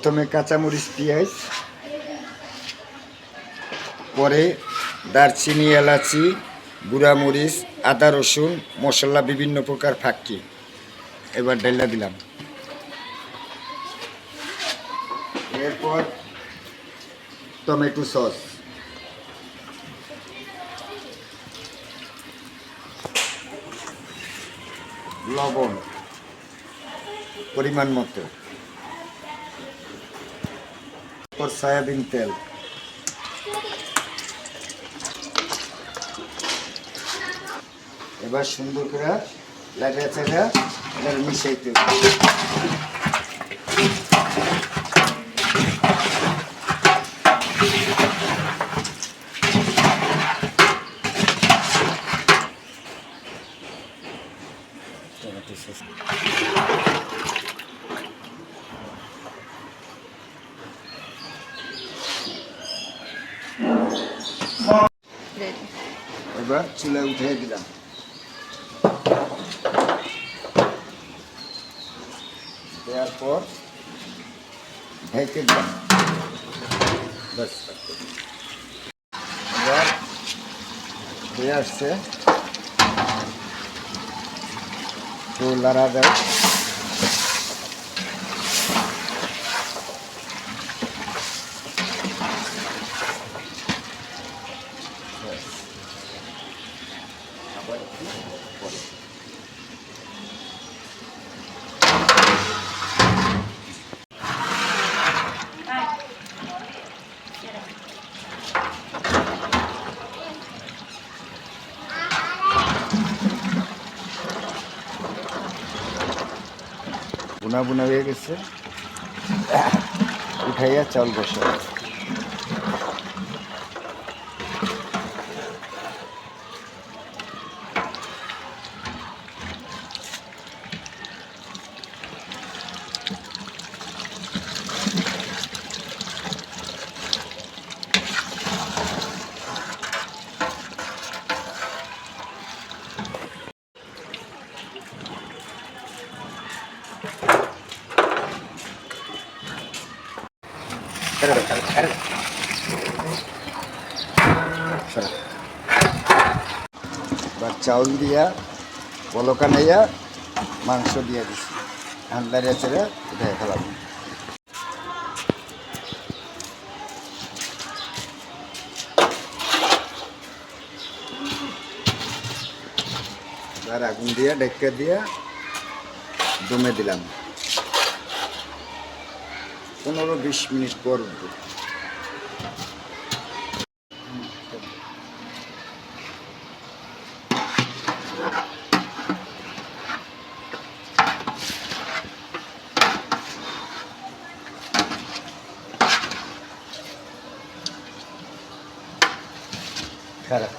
প্রথমে কাঁচামরিচ পেঁয়াজ, পরে দারচিনি এলাচি গুঁড়ামরিচ আদা রসুন মশলা বিভিন্ন প্রকার ফাঁকি। এবার ডাইলা দিলাম। এরপর টমেটো সস, লবণ পরিমাণ মতো, সয়াবিন তেল, এবার সুন্দর করে লাগা চাগা এবার মিশাইতে হবে। এবার চুলায় উঠিয়ে দিলাম। দেওয়ার পর ঢেকে দিলাম। এবার হয়ে আসছে, তো লাড়া দেয়। আবার পরে বুনা বুনা হয়ে গেছে, উঠাইয়া চাউল বসে। এবার চাউল দিয়া পলকা নাইয়া মাংস দিয়া দিছি, আন্দারিয়া ছেড়ে উঠে খেলাম। এবার আগুন দিয়া ডেকে দিয়া দমে দিলাম। 15-20 মিনিট পর উঠবো। খারাপ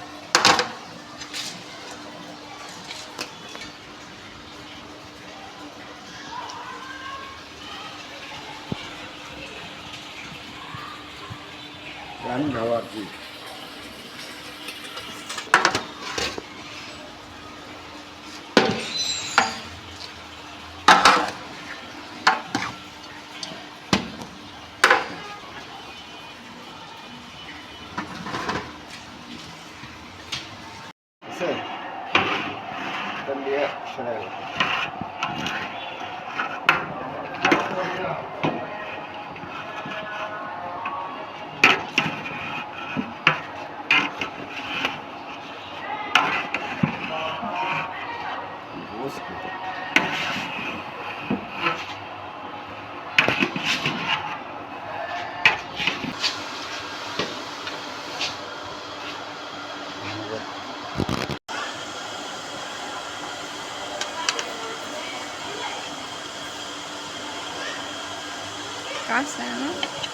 গান গাওয়ার কি dia sudah Casa, ¿no?